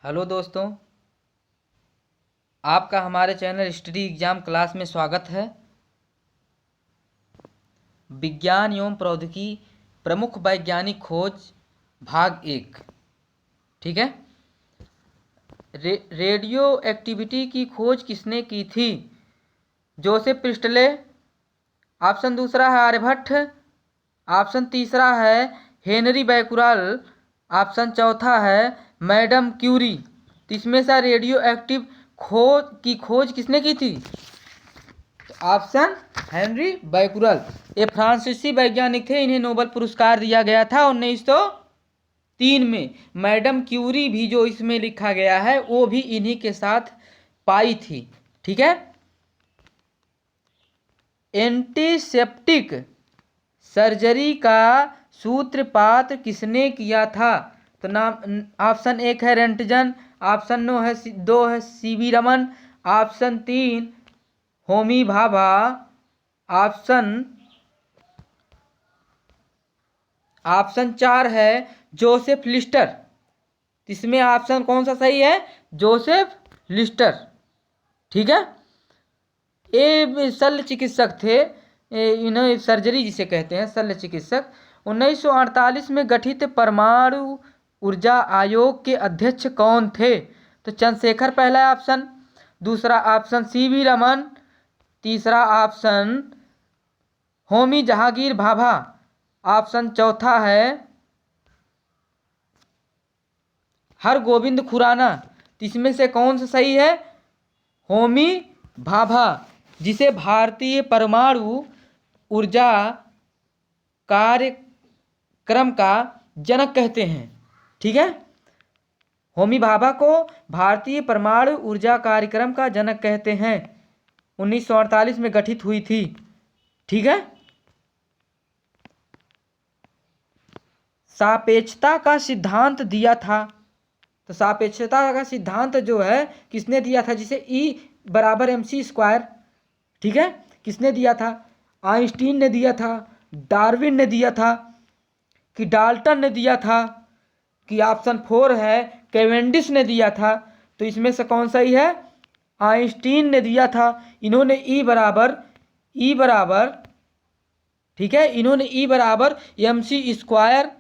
Hello दोस्तों, आपका हमारे चैनल स्टडी एग्जाम क्लास में स्वागत है। विज्ञान एवं प्रौद्योगिकी प्रमुख वैज्ञानिक खोज भाग 1। ठीक है। रेडियो एक्टिविटी की खोज किसने की थी? Joseph Presley. ऑप्शन दूसरा है आर्यभट्ट। ऑप्शन तीसरा है हेनरी बैकुरल। ऑप्शन चौथा है मैडम क्यूरी। तो इसमें से रेडियो एक्टिव खोज किसने की थी? Option Henry Becquerel. ये फ्रांसीसी वैज्ञानिक थे, इन्हें नोबेल पुरस्कार दिया गया था 1903 में। मैडम क्यूरी भी जो इसमें लिखा गया है वो भी इन्हीं के साथ पाई थी। ठीक है। एंटीसेप्टिक सर्जरी का सूत्रपात किसने किया था? तो नाम ऑप्शन 1 है रेंटजन। ऑप्शन 2 है CV Raman. Option 3 Homi Bhabha. Option 4 है जोसेफ लिस्टर। इसमें ऑप्शन कौन सा सही है? Joseph Lister. ठीक है। ये शल्य चिकित्सक थे, इन्हें सर्जरी जिसे कहते हैं, शल्य चिकित्सक। 1948 में गठित परमाणु ऊर्जा आयोग के अध्यक्ष कौन थे? तो चंद्रशेखर पहला ऑप्शन, दूसरा ऑप्शन सीवी रमन, तीसरा ऑप्शन होमी जहांगीर भाभा, ऑप्शन चौथा है हरगोविंद खुराना। इसमें से कौन सा सही है? होमी भाभा, जिसे भारतीय परमाणु ऊर्जा कार्यक्रम का जनक कहते हैं। ठीक है। होमी भाभा को भारतीय परमाणु ऊर्जा कार्यक्रम का जनक कहते हैं। 1948 में गठित हुई थी। ठीक है। सापेक्षता का सिद्धांत दिया था। तो सापेक्षता का सिद्धांत जो है किसने दिया था? जिसे E बराबर mc²। ठीक है। किसने दिया था? आइंस्टीन ने दिया था, डार्विन ने दिया था, कि डाल्टन ने दिया था, कि ऑप्शन 4 है कैवेंडिश ने दिया था? तो इसमें से कौन सही है? आइंस्टीन ने दिया था। इन्होंने E बराबर ठीक है, इन्होंने E बराबर mc²।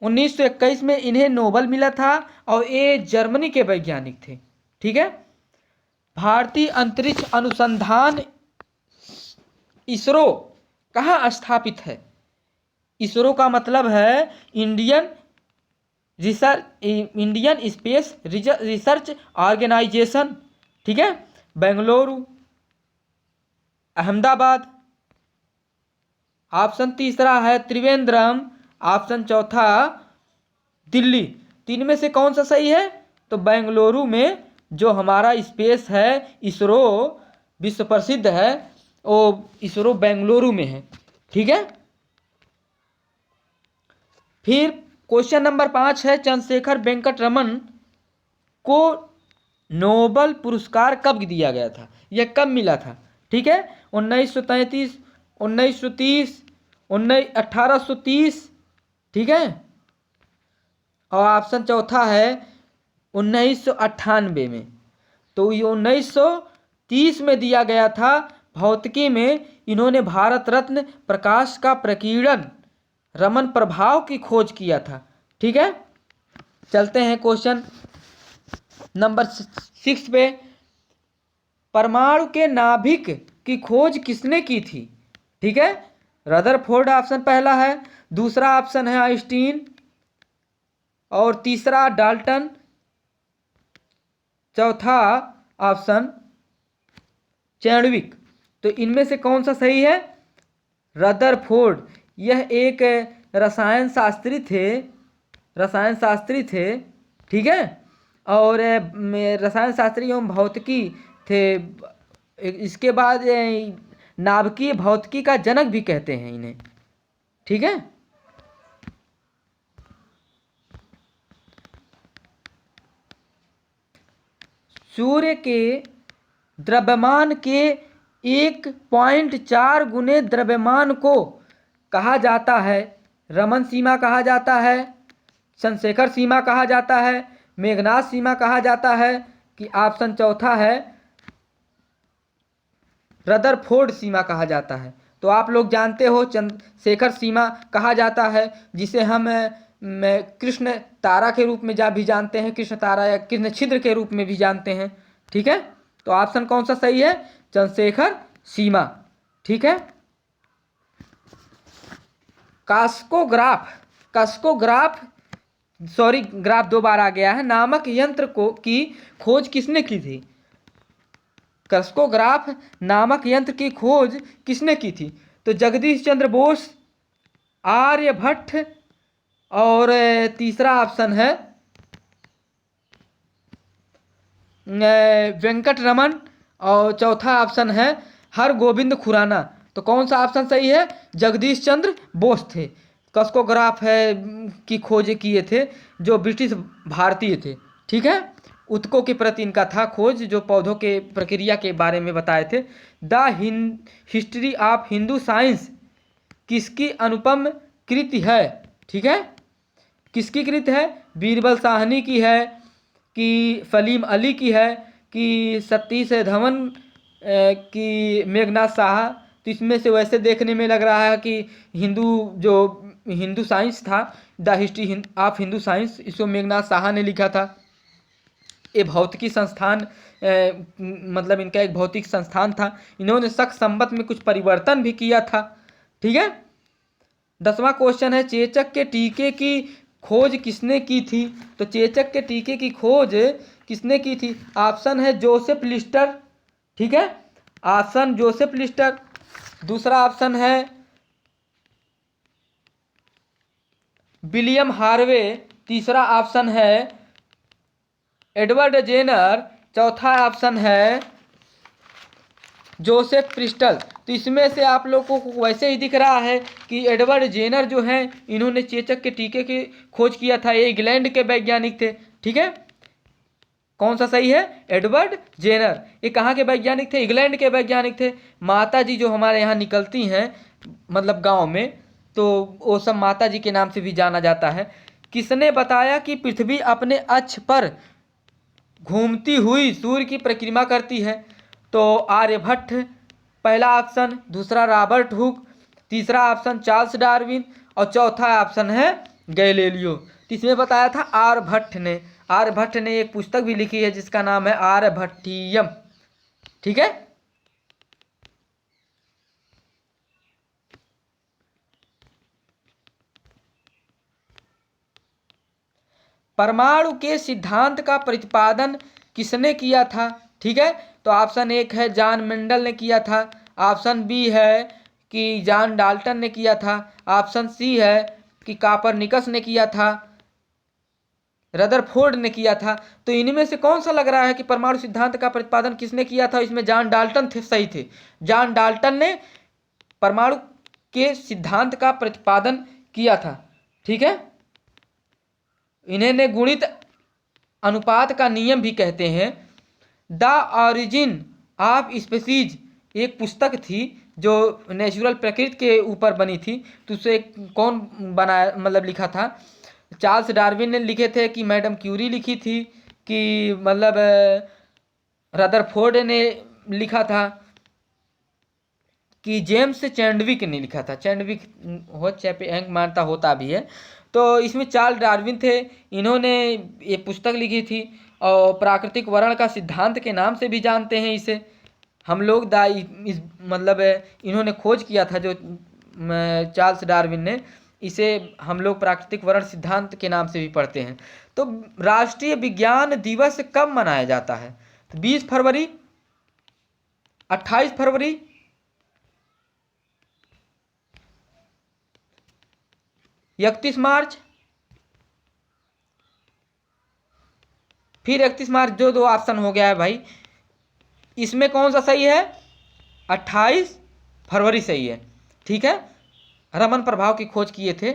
1921 में इन्हें नोबेल मिला था और ये जर्मनी के वैज्ञानिक थे। ठीक है। भारतीय अंतरिक्ष अनुसंधान इसरो कहाँ स्थापित है? इसरो का मतलब है इंडियन स्पेस रिसर्च ऑर्गेनाइजेशन। ठीक है। बेंगलुरु, अहमदाबाद। ऑप्शन तीसरा है त्रिवेंद्रम। ऑप्शन चौथा दिल्ली। तीन में से कौन सा सही है? तो बेंगलुरु में जो हमारा स्पेस है इसरो विश्व प्रसिद्ध है, वो इसरो बेंगलुरु में है। ठीक है। फिर क्वेश्चन नंबर 5 है चंद्रशेखर वेंकट रमन को नोबेल पुरस्कार कब दिया गया था? यह कब मिला था? ठीक है। 1933, 1930, 1830। ठीक है। और ऑप्शन चौथा है 1998 में। तो ये 1930 में दिया गया था। भौतिकी में इन्होंने भारत रत्न प्रकाश का प्रकीर्णन रमन प्रभाव की खोज किया था। ठीक है। चलते हैं क्वेश्चन नंबर 6 पे। परमाणु के नाभिक की खोज किसने की थी? ठीक है। रदरफोर्ड ऑप्शन पहला है, दूसरा ऑप्शन है आइंस्टीन, और तीसरा डाल्टन, चौथा ऑप्शन चैडविक। तो इनमें से कौन सा सही है? रदरफोर्ड। यह एक रसायन शास्त्री थे। ठीक है। और रसायन शास्त्री एवं भौतिकी थे। इसके बाद नाभिकीय भौतिकी का जनक भी कहते हैं इन्हें। ठीक है। सूर्य के द्रव्यमान के 1.4 गुने द्रव्यमान को कहा जाता है रमन सीमा कहा जाता है, चंद्रशेखर सीमा कहा जाता है, मेघनाद सीमा कहा जाता है कि ऑप्शन चौथा है रदरफोर्ड सीमा कहा जाता है। तो आप लोग जानते हो चंद्रशेखर सीमा कहा जाता है, जिसे हम कृष्ण तारा के रूप में भी जानते हैं, कृष्ण तारा या कृष्ण छिद्र के रूप में भी जानते हैं। ठीक है, तो ऑप्शन कौन सा सही है? चंद्रशेखर सीमा। ठीक है, कास्कोग्राफ सॉरी ग्राफ दो बार आ गया है, नामक यंत्र की खोज किसने की थी? कास्कोग्राफ नामक यंत्र की खोज किसने की थी? तो जगदीश चंद्र बोस, आर्यभट्ट, और तीसरा ऑप्शन है वेंकट रमन, और चौथा ऑप्शन है हरगोविंद खुराना। तो कौन सा ऑप्शन सही है? जगदीश चंद्र बोस थे, कास्कोग्राफ की खोज किए थे, जो ब्रिटिश भारतीय थे। ठीक है, उत्तकों के प्रति इनका था खोज, जो पौधों के प्रक्रिया के बारे में बताए थे। The history of Hindu science किसकी अनुपम कृति है? ठीक है, किसकी कृति है? बीरबल साहनी की है, कि सलीम अली की है, कि सतीश धवन की मेघनाथ साहा? तो इसमें से वैसे देखने में लग रहा है कि हिंदू साइंस था, the history of Hindu science, इसको मेघनाथ साहा ने लिखा था। ये भौतिकी संस्थान मतलब इनका एक भौतिक संस्थान था। इन्होंने शक संबत में कुछ परिवर्तन भी किया था। ठीक है, 10वां क्वेश्चन है, चेचक के टीके की खोज किसने की थी? तो चेचक के टीके की खोज किसने की थी? ऑप्शन है जोसेफ लिस्टर। ठीक है, ऑप्शन जोसेफ लिस्टर। दूसरा ऑप्शन है विलियम हार्वे। तीसरा ऑप्शन है एडवर्ड जेनर। चौथा ऑप्शन है जोसेफ प्रिस्टल। तो इसमें से आप लोगों को वैसे ही दिख रहा है कि एडवर्ड जेनर जो हैं, इन्होंने चेचक के टीके की खोज किया था। ये इंग्लैंड के वैज्ञानिक थे। ठीक है, कौन सा सही है? Edward Jenner. ये कहाँ के वैज्ञानिक थे? इंग्लैंड के वैज्ञानिक थे। माता जी जो हमारे यहाँ निकलती हैं मतलब गांव में, तो वो सब माता जी के नाम से भी जाना जाता है। किसने बताया कि पृथ्वी अपने अक्ष पर घूमती हुई सूर्य की परिक्रमा करती है? तो आर्यभट्ट पहला ऑप्शन, दूसरा रॉबर्ट हुक, तीसरा ऑप्शन चार्ल्स डार्विन, और चौथा ऑप्शन है गैलीलियो। तो इसमें बताया था आर्यभट्ट ने। आर्यभट्ट ने एक पुस्तक भी लिखी है जिसका नाम है आर्यभट्टियम। ठीक है, परमाणु के सिद्धांत का प्रतिपादन किसने किया था? ठीक है, तो ऑप्शन एक है जॉन मेंडल ने किया था, ऑप्शन बी है कि जॉन डाल्टन ने किया था, ऑप्शन सी है कि कॉपरनिकस ने किया था, रदरफोर्ड ने किया था। तो इनमें से कौन सा लग रहा है कि परमाणु सिद्धांत का प्रतिपादन किसने किया था? इसमें जॉन डाल्टन थे, सही थे। जॉन डाल्टन ने परमाणु के सिद्धांत का प्रतिपादन किया था। ठीक है, इन्हें गुणित अनुपात का नियम भी कहते हैं। द ऑरिजिन ऑफ स्पीसीज एक पुस्तक थी जो नेचुरल प्रकृति के ऊपर बनी थी। तो उसे कौन बनाया मतलब लिखा था? चार्ल्स डार्विन ने लिखे थे, कि मैडम क्यूरी लिखी थी, कि मतलब रदरफोर्ड ने लिखा था, कि जेम्स चैंडविक ने लिखा था? चैंडविक हो चाहे एंग मानता होता भी है। तो इसमें चार्ल्स डार्विन थे, इन्होंने ये पुस्तक लिखी थी, और प्राकृतिक वर्ण का सिद्धांत के नाम से भी जानते हैं इसे हम लोग। मतलब इन्होंने खोज किया था जो चार्ल्स डार्विन ने, इसे हम लोग प्राकृतिक वर्ण सिद्धांत के नाम से भी पढ़ते हैं। तो राष्ट्रीय विज्ञान दिवस कब मनाया जाता है? तो 20 फरवरी, 28 फरवरी, 31 मार्च, फिर 31 मार्च। जो दो ऑप्शन हो गया है भाई, इसमें कौन सा सही है? 28 फरवरी सही है। ठीक है, रमन प्रभाव की खोज किए थे,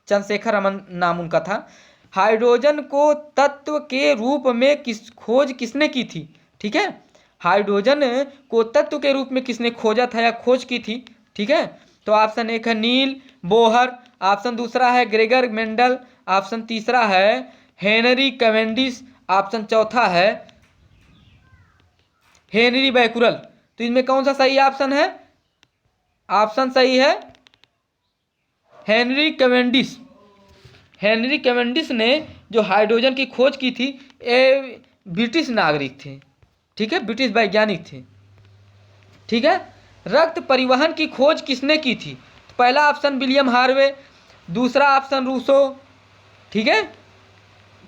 चंद्रशेखर रमन नाम उनका था। हाइड्रोजन को तत्व के रूप में खोज किसने की थी? ठीक है, हाइड्रोजन को तत्व के रूप में किसने खोजा था या खोज की थी? ठीक है, तो ऑप्शन एक है नील बोहर, ऑप्शन दूसरा है ग्रेगर मेंडल, ऑप्शन तीसरा है हेनरी कैवेंडिश, ऑप्शन चौथा है हेनरी बैकुरल। तो इनमें कौन सा सही ऑप्शन है? ऑप्शन सही है हेनरी कैवेंडिश। हेनरी कैवेंडिश ने जो हाइड्रोजन की खोज की थी, ये ब्रिटिश नागरिक थे, ठीक है, ब्रिटिश वैज्ञानिक थे, ठीक है। रक्त परिवहन की खोज किसने की थी? तो पहला ऑप्शन विलियम हार्वे, दूसरा ऑप्शन रूसो, ठीक है,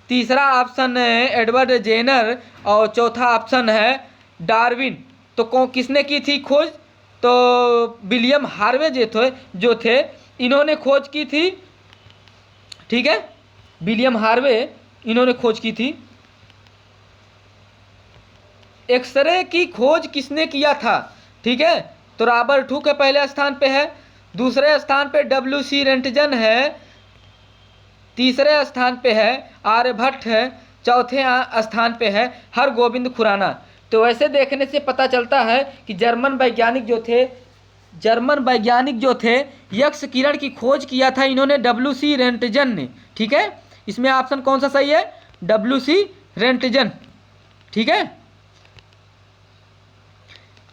तीसरा ऑप्शन है एडवर्ड जेनर और चौथा ऑप्शन है डार्विन। तो कौन किसने की थी खोज? तो विलियम हार्वे जो थे इन्होंने खोज की थी, ठीक है, विलियम हार्वे इन्होंने खोज की थी। एक्सरे की खोज किसने किया था? ठीक है, तो रॉबर्ट हुक के पहले स्थान पे है, दूसरे स्थान पे WC रेंटजन है, तीसरे स्थान पे है आर्यभट्ट है, चौथे स्थान पे है हरगोविंद खुराना। तो वैसे देखने से पता चलता है कि जर्मन वैज्ञानिक जो थे यक्ष किरण की खोज किया था इन्होंने WC रेंटजन ने, ठीक है। इसमें ऑप्शन कौन सा सही है? WC रेंटजन, ठीक है।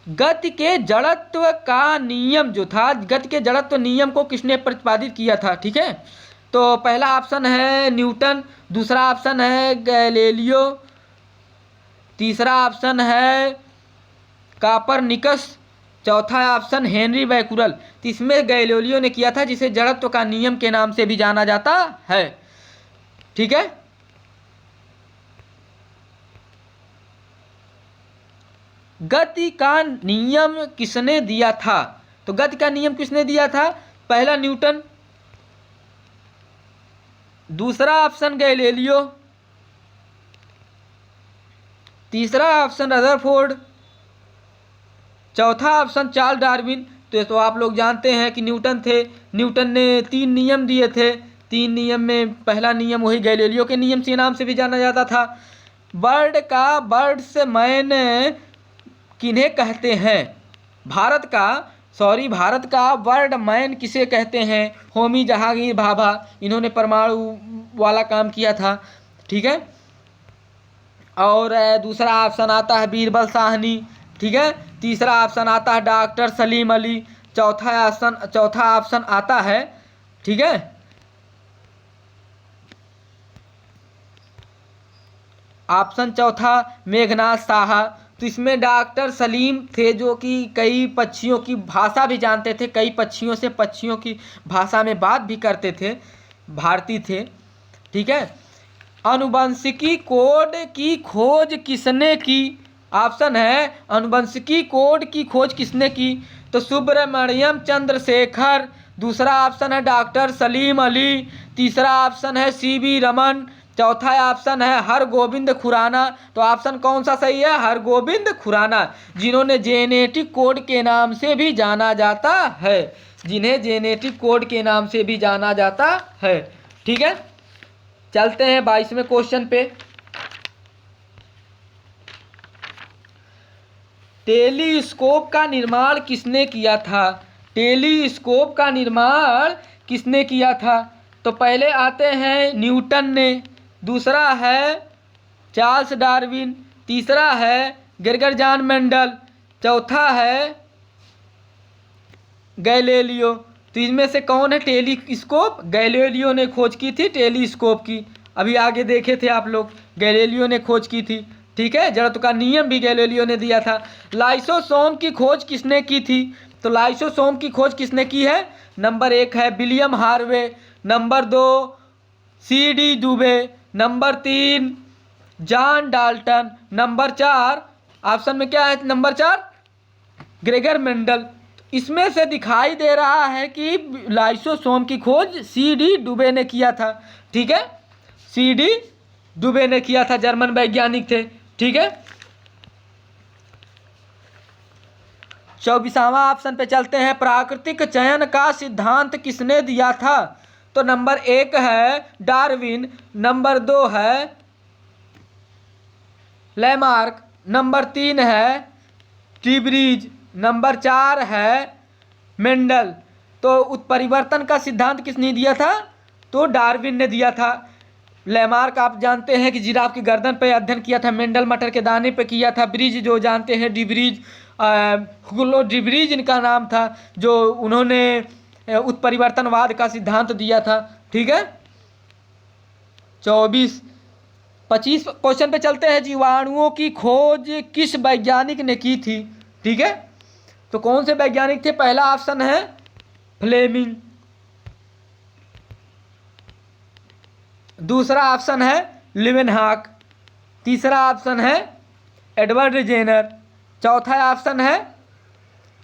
गति के जड़त्व का नियम जो था, गति के जड़त्व नियम को किसने प्रतिपादित किया था? ठीक है, तो पहला ऑप्शन है न्यूटन, दूसरा ऑप्शन है गैलीलियो, तीसरा ऑप्शन है कापरनिकस, चौथा ऑप्शन हेनरी बैकुरल। तो इसमें गैलीलियो ने किया था, जिसे जड़त्व का नियम के नाम से भी जाना जाता है, ठीक है। गति का नियम किसने दिया था? तो गति का नियम किसने दिया था? पहला न्यूटन, दूसरा ऑप्शन गैलीलियो, तीसरा ऑप्शन रदरफोर्ड, चौथा ऑप्शन चार्ल्स डार्विन। तो आप लोग जानते हैं कि न्यूटन थे, न्यूटन ने 3 नियम दिए थे, 3 नियम में पहला नियम वही गैलीलियो के नियम के नाम से भी जाना जाता था। बर्ड्समैन किन्हें कहते हैं? भारत का बर्डमैन किसे कहते हैं? होमी जहांगीर भाभा, इन्होंने परमाणु वाला काम किया था, ठीक है। और दूसरा ऑप्शन आता है बीरबल साहनी, ठीक है, तीसरा ऑप्शन आता है डॉक्टर सलीम अली, चौथा ऑप्शन आता है, ठीक है, ऑप्शन चौथा मेघनाथ साहा। तो इसमें डॉक्टर सलीम थे जो कि कई पक्षियों की भाषा भी जानते थे, कई पक्षियों की भाषा में बात भी करते थे, भारतीय थे, ठीक है। आनुवंशिकी कोड की खोज किसने की? ऑप्शन है आनुवंशिकी कोड की खोज किसने की? तो सुब्रमण्यम चंद्रशेखर, दूसरा ऑप्शन है डॉक्टर सलीम अली, तीसरा ऑप्शन है CB रमन, चौथा ऑप्शन है हरगोविंद खुराना। तो ऑप्शन कौन सा सही है? हरगोविंद खुराना, जिन्होंने जेनेटिक कोड के नाम से भी जाना जाता है, जिन्हें जेनेटिक कोड के नाम से भी जाना जाता है, ठीक है। चलते हैं 22वें क्वेश्चन पे। टेलीस्कोप का निर्माण किसने किया था? टेलीस्कोप का निर्माण किसने किया था? तो पहले आते हैं न्यूटन ने, दूसरा है चार्ल्स डार्विन, तीसरा है ग्रेगर जॉन मेंडल, चौथा है गैलीलियो। तो इनमें से कौन है टेलीस्कोप? गैलीलियो ने खोज की थी टेलीस्कोप की, अभी आगे देखे थे आप लोग, गैलीलियो ने खोज की थी, ठीक है। जड़त्व का नियम भी गैलीलियो ने दिया था। लाइसोसोम की खोज किसने की थी? तो लाइसोसोम की खोज किसने की है? नंबर 1 है William Harvey, number 2 CD Dubey, number 3 John Dalton, number 4 option में क्या है? Number 4 Gregor Mendel. इसमें से दिखाई दे रहा है कि लाइसोसोम की खोज CD दुबे ने किया था, ठीक है, CD दुबे ने किया था, जर्मन वैज्ञानिक थे, ठीक है। 24वां ऑप्शन पे चलते हैं। प्राकृतिक चयन का सिद्धांत किसने दिया था? तो नंबर 1 है डार्विन, नंबर 2 है लैमार्क, नंबर 3 है टीब्रीज, नंबर 4 है मेंडल। तो उत्परिवर्तन का सिद्धांत किसने दिया था? तो डार्विन ने दिया था। लैमार्क आप जानते हैं कि जिराफ की गर्दन पे अध्ययन किया था। मेंडल मटर के दाने पे किया था। ब्रिज जो जानते हैं डिब्रीज, हुगो डिब्रीज इनका नाम था, जो उन्होंने उत्परिवर्तनवाद का सिद्धांत दिया था। ठीक है, 25 क्वेश्चन पे चलते हैं। जीवाणुओं की खोज किस वैज्ञानिक ने की थी? ठीक है, तो कौन से वैज्ञानिक थे? पहला ऑप्शन है फ्लेमिंग, दूसरा ऑप्शन है लिवेनहॉक, तीसरा ऑप्शन है एडवर्ड जेनर, चौथा ऑप्शन है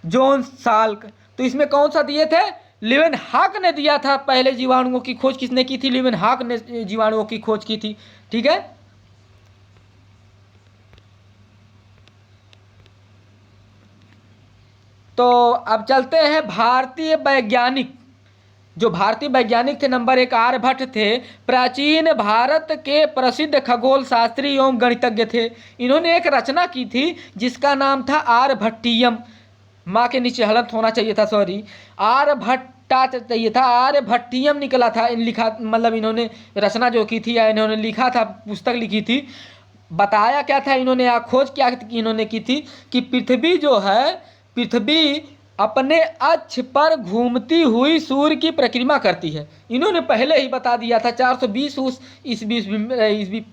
जॉन साल्क। तो इसमें कौन सा दिए थे? लिवेनहॉक ने दिया था। पहले जीवाणुओं की खोज किसने की थी? लिवेनहॉक ने जीवाणुओं की खोज की थी। ठीक है, तो अब चलते हैं भारतीय वैज्ञानिक। जो भारतीय वैज्ञानिक थे, नंबर 1 आर्यभट्ट थे। प्राचीन भारत के प्रसिद्ध खगोल शास्त्री एवं गणितज्ञ थे। इन्होंने एक रचना की थी जिसका नाम था आर्यभट्टियम। माँ के नीचे हलंत होना चाहिए था, सॉरी, आर्यभट्टा चाहिए था, आर्यभट्टियम निकला था। लिखा मतलब इन्होंने रचना जो की थी या इन्होंने लिखा था, पुस्तक लिखी थी। बताया क्या था इन्होंने, खोज क्या इन्होंने की थी कि पृथ्वी जो है, पृथ्वी अपने अक्ष पर घूमती हुई सूर्य की परिक्रमा करती है। इन्होंने पहले ही बता दिया था। 420 ईस्वी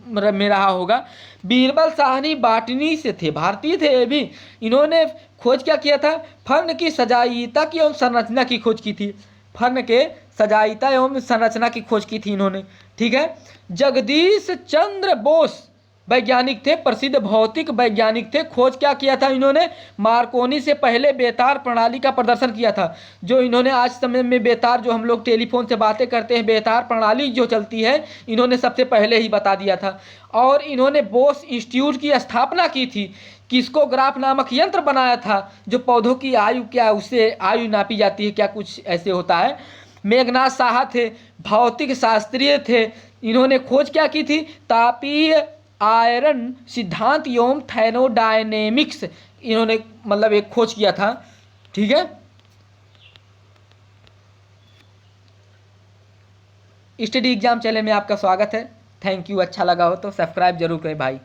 में रहा होगा। बीरबल साहनी बाटनी से थे, भारतीय थे ये भी। इन्होंने खोज क्या किया था? फर्न की सजाइयता की एवं संरचना की खोज की थी। फर्न के सजाइयता एवं संरचना की खोज की थी इन्होंने। ठीक है, जगदीश चंद्र बोस वैज्ञानिक थे, प्रसिद्ध भौतिक वैज्ञानिक थे। खोज क्या किया था इन्होंने? मार्कोनी से पहले बेतार प्रणाली का प्रदर्शन किया था। जो इन्होंने आज समय में बेतार, जो हम लोग टेलीफोन से बातें करते हैं, बेतार प्रणाली जो चलती है, इन्होंने सबसे पहले ही बता दिया था। और इन्होंने बोस इंस्टीट्यूट की स्थापना की थी। किस्कोग्राफ नामक यंत्र बनाया था, जो पौधों की आयु क्या उससे आयु नापी जाती है, क्या कुछ ऐसे होता है। मेघनाथ साहा थे, भौतिक शास्त्रीय थे। इन्होंने खोज क्या की थी? तापीय आयरन सिद्धांत एवं थर्मोडायनेमिक्स, इन्होंने मतलब एक खोज किया था। ठीक है, स्टडी एग्जाम चैनल में आपका स्वागत है। Thank you. अच्छा लगा हो तो सब्सक्राइब जरूर करें भाई।